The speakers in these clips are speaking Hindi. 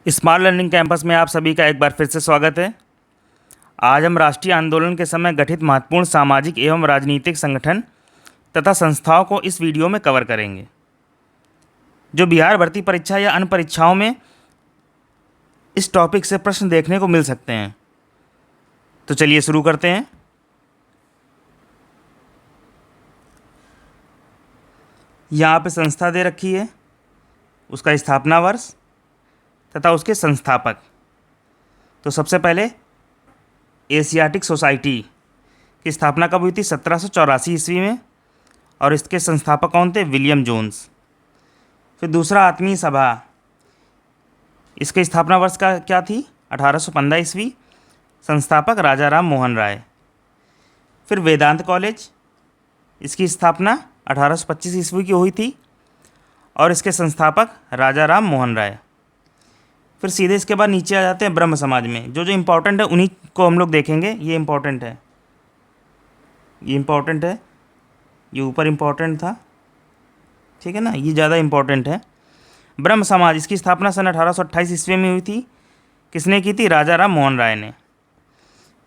स्मार्ट लर्निंग कैंपस में आप सभी का एक बार फिर से स्वागत है। आज हम राष्ट्रीय आंदोलन के समय गठित महत्वपूर्ण सामाजिक एवं राजनीतिक संगठन तथा संस्थाओं को इस वीडियो में कवर करेंगे, जो बिहार भर्ती परीक्षा या अन्य परीक्षाओं में इस टॉपिक से प्रश्न देखने को मिल सकते हैं। तो चलिए शुरू करते हैं। यहाँ पे संस्था दे रखी है, उसका स्थापना वर्ष तथा उसके संस्थापक। तो सबसे पहले एशियाटिक सोसाइटी की स्थापना कब हुई थी? 1784 ईस्वी में, और इसके संस्थापक कौन थे? William Jones. फिर दूसरा आत्मीय सभा, इसके स्थापना वर्ष का क्या थी? 1815 ईस्वी, संस्थापक राजा राम मोहन राय। फिर वेदांत कॉलेज, इसकी स्थापना 1825 ईस्वी की हुई थी और इसके संस्थापक राजा राम मोहन राय। फिर सीधे इसके बाद नीचे आ जाते हैं ब्रह्म समाज में। जो जो इम्पोर्टेंट है उन्हीं को हम लोग देखेंगे। ये इम्पोर्टेंट है, ये इम्पोर्टेंट है, ये ऊपर इम्पोर्टेंट था, ठीक है ना, ये ज़्यादा इम्पोर्टेंट है। ब्रह्म समाज, इसकी स्थापना सन 1828 ईस्वी में हुई थी। किसने की थी? राजा राम मोहन राय ने।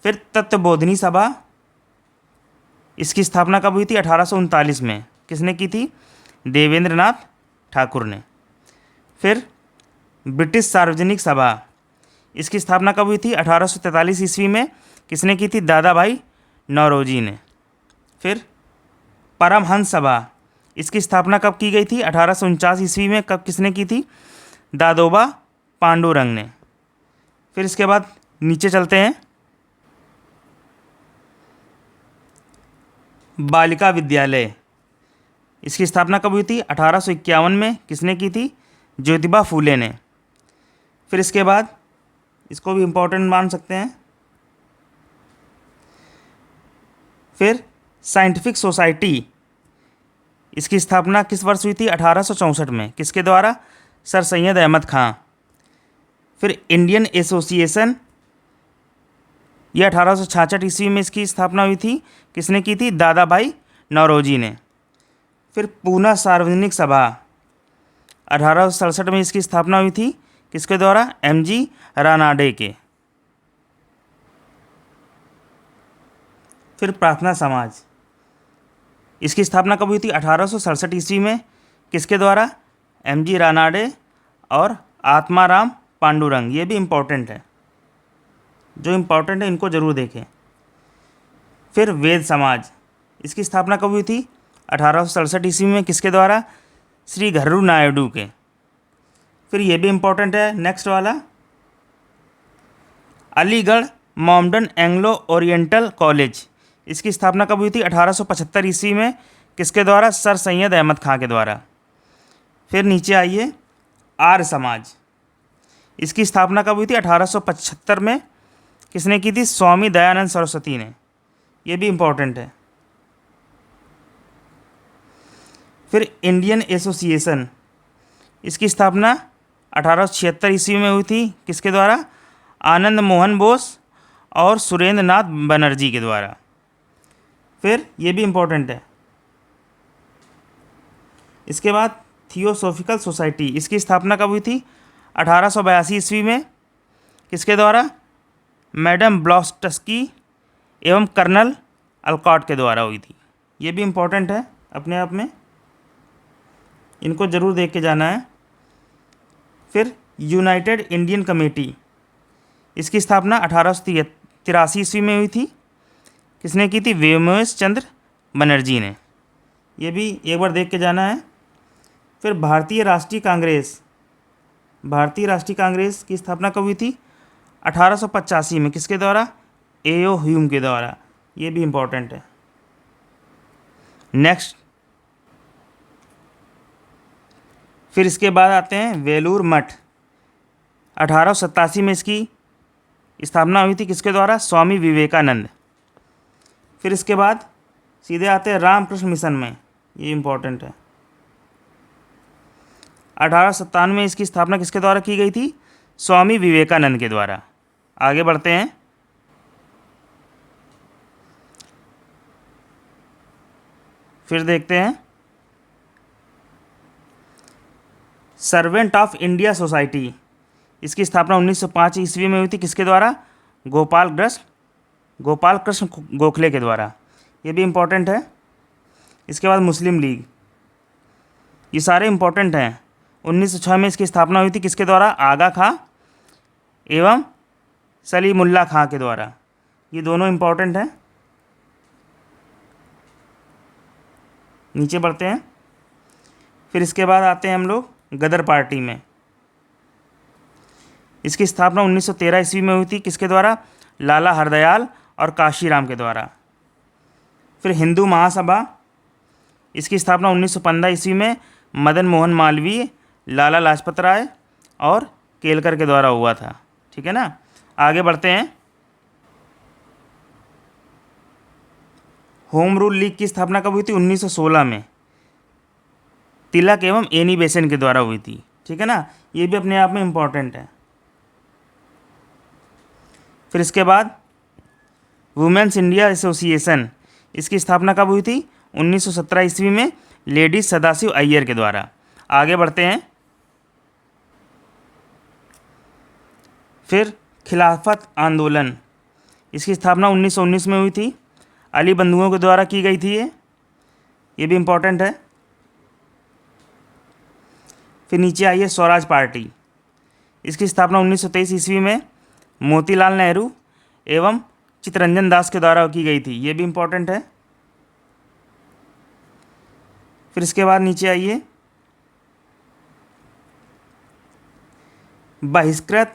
फिर तत्वबोधिनी सभा, इसकी स्थापना कब हुई थी? 1839 में। किसने की थी? देवेंद्र नाथ ठाकुर ने। फिर ब्रिटिश सार्वजनिक सभा, इसकी स्थापना कब हुई थी? 1843 ईस्वी में। किसने की थी? दादा भाई नौरोजी ने। फिर परमहंस सभा, इसकी स्थापना कब की गई थी? 1849 ईस्वी में। कब, किसने की थी? दादोबा पांडुरंग ने। फिर इसके बाद नीचे चलते हैं। बालिका विद्यालय, इसकी स्थापना कब हुई थी? 1851 में। किसने की थी? ज्योतिबा फूले ने। फिर इसके बाद इसको भी इम्पोर्टेंट मान सकते हैं। फिर साइंटिफिक सोसाइटी, इसकी स्थापना किस वर्ष हुई थी? 1864 में। किसके द्वारा? सर सैयद अहमद खां। फिर इंडियन एसोसिएशन, ये 1866 ईस्वी में इसकी स्थापना हुई थी। किसने की थी? दादा भाई नौरोजी ने। फिर पूना सार्वजनिक सभा, 1867 में इसकी स्थापना हुई थी। किसके द्वारा? एमजी रानाडे के। फिर प्रार्थना समाज, इसकी स्थापना कब हुई थी? 1867 ईस्वी में। किसके द्वारा? एमजी रानाडे और आत्माराम पांडुरंग। ये भी इम्पोर्टेंट है, जो इम्पोर्टेंट है इनको जरूर देखें। फिर वेद समाज, इसकी स्थापना कब हुई थी? 1867 ईस्वी में। किसके द्वारा? श्री घर्रू नायडू के। फिर ये भी इम्पोर्टेंट है, नेक्स्ट वाला, Aligarh Mohammedan Anglo oriental college, इसकी स्थापना कब हुई थी? 1875 ईस्वी में। किसके द्वारा? सर सैयद अहमद खां के द्वारा। फिर नीचे आइए, आर्य समाज, इसकी स्थापना कब हुई थी? 1875 में। किसने की थी? स्वामी दयानंद सरस्वती ने। ये भी इम्पोर्टेंट है। फिर इंडियन एसोसिएशन, इसकी स्थापना 1876 ईस्वी में हुई थी। किसके द्वारा? आनंद मोहन बोस और सुरेंद्र नाथ बनर्जी के द्वारा। फिर ये भी इम्पोर्टेंट है। इसके बाद थियोसॉफिकल सोसाइटी, इसकी स्थापना कब हुई थी? 1882 ईस्वी में। किसके द्वारा? मैडम ब्लॉस्टस्की एवं कर्नल अलकॉट के द्वारा हुई थी। ये भी इम्पोर्टेंट है अपने आप में, इनको ज़रूर देख के जाना है। फिर यूनाइटेड इंडियन कमेटी, इसकी स्थापना 1883 ईस्वी में हुई थी। किसने की थी? व्योमेश चंद्र बनर्जी ने। ये भी एक बार देख के जाना है। फिर भारतीय राष्ट्रीय कांग्रेस, भारतीय राष्ट्रीय कांग्रेस की स्थापना कब हुई थी? 1885 में। किसके द्वारा? एओ ह्यूम के द्वारा। ये भी इम्पोर्टेंट है। नेक्स्ट, फिर इसके बाद आते हैं वेलूर मठ, 1887 में इसकी स्थापना हुई थी। किसके द्वारा? स्वामी विवेकानंद। फिर इसके बाद सीधे आते हैं रामकृष्ण मिशन में, ये इम्पोर्टेंट है। 1897 में इसकी स्थापना किसके द्वारा की गई थी? स्वामी विवेकानंद के द्वारा। आगे बढ़ते हैं। फिर देखते हैं सर्वेंट ऑफ इंडिया सोसाइटी, इसकी स्थापना 1905 ईस्वी में हुई थी, किसके द्वारा? गोपाल कृष्ण गोखले के द्वारा। ये भी इम्पोर्टेंट है। इसके बाद मुस्लिम लीग, ये सारे इम्पोर्टेंट हैं। 1906 में इसकी स्थापना हुई थी, किसके द्वारा? आगा खां एवं सलीमुल्लाह खां के द्वारा। ये दोनों इम्पोर्टेंट हैं। नीचे बढ़ते हैं। फिर इसके बाद आते हैं हम लोग गदर पार्टी में। इसकी स्थापना 1913 ईस्वी में हुई थी, किसके द्वारा? लाला हरदयाल और काशीराम के द्वारा। फिर हिंदू महासभा, इसकी स्थापना 1915 ईस्वी में मदन मोहन मालवीय, लाला लाजपत राय और केलकर के द्वारा हुआ था। ठीक है ना। आगे बढ़ते हैं। होम रूल लीग की स्थापना कब हुई थी? 1916 में तिलक एवं एनी बेसेंट के द्वारा हुई थी। ठीक है ना। ये भी अपने आप में इम्पॉर्टेंट है। फिर इसके बाद वुमेन्स इंडिया एसोसिएशन, इसकी स्थापना कब हुई थी? 1917 ईस्वी में लेडी सदाशिव अय्यर के द्वारा। आगे बढ़ते हैं। फिर खिलाफत आंदोलन, इसकी स्थापना 1919 में हुई थी, अली बंधुओं के द्वारा की गई थी। ये भी इम्पोर्टेंट है। फिर नीचे आइए स्वराज पार्टी, इसकी स्थापना 1923 ईस्वी में मोतीलाल नेहरू एवं चित्तरंजन दास के द्वारा की गई थी। ये भी इम्पोर्टेंट है। फिर इसके बाद नीचे आइए बहिष्कृत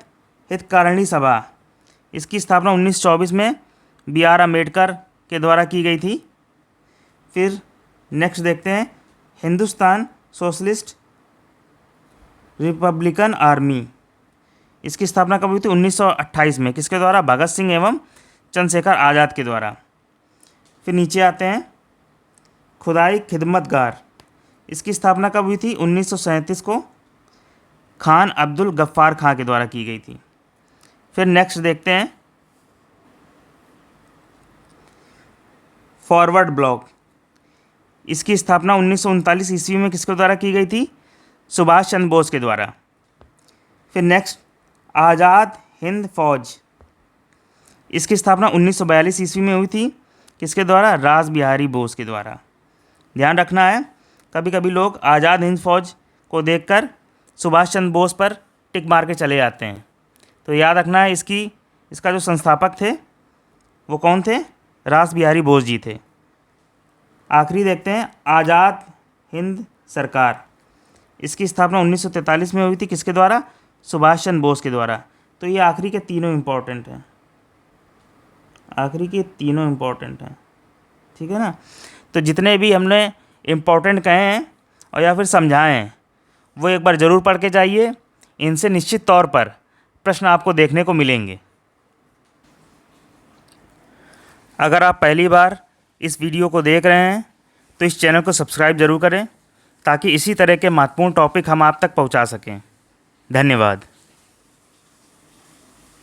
हितकारिणी सभा, इसकी स्थापना 1924 में B.R. अम्बेडकर के द्वारा की गई थी। फिर नेक्स्ट देखते हैं हिंदुस्तान सोशलिस्ट रिपब्लिकन आर्मी, इसकी स्थापना कब हुई थी? 1928 में, किसके द्वारा? भगत सिंह एवं चंद्रशेखर आज़ाद के द्वारा। फिर नीचे आते हैं खुदाई खिदमतगार, इसकी स्थापना कब हुई थी? 1937 को खान अब्दुल गफ्फार खां के द्वारा की गई थी। फिर नेक्स्ट देखते हैं फॉरवर्ड ब्लॉक, इसकी स्थापना 1939 ईस्वी में किसके द्वारा की गई थी? सुभाष चंद्र बोस के द्वारा। फिर नेक्स्ट आज़ाद हिंद फौज, इसकी स्थापना 1942 ईस्वी में हुई थी, किसके द्वारा? रास बिहारी बोस के द्वारा। ध्यान रखना है, कभी कभी लोग आज़ाद हिंद फौज को देखकर सुभाष चंद्र बोस पर टिक मार के चले जाते हैं, तो याद रखना है इसका जो संस्थापक थे वो कौन थे? रास बिहारी बोस जी थे। आखिरी देखते हैं आज़ाद हिंद सरकार, इसकी स्थापना 1943 में हुई थी, किसके द्वारा? सुभाष चंद्र बोस के द्वारा। तो ये आखिरी के तीनों इम्पोर्टेंट हैं, ठीक है ना। तो जितने भी हमने इम्पोर्टेंट कहे हैं और या फिर समझाए हैं वो एक बार ज़रूर पढ़ के जाइए। इनसे निश्चित तौर पर प्रश्न आपको देखने को मिलेंगे। अगर आप पहली बार इस वीडियो को देख रहे हैं तो इस चैनल को सब्सक्राइब ज़रूर करें ताकि इसी तरह के महत्वपूर्ण टॉपिक हम आप तक पहुंचा सकें। धन्यवाद।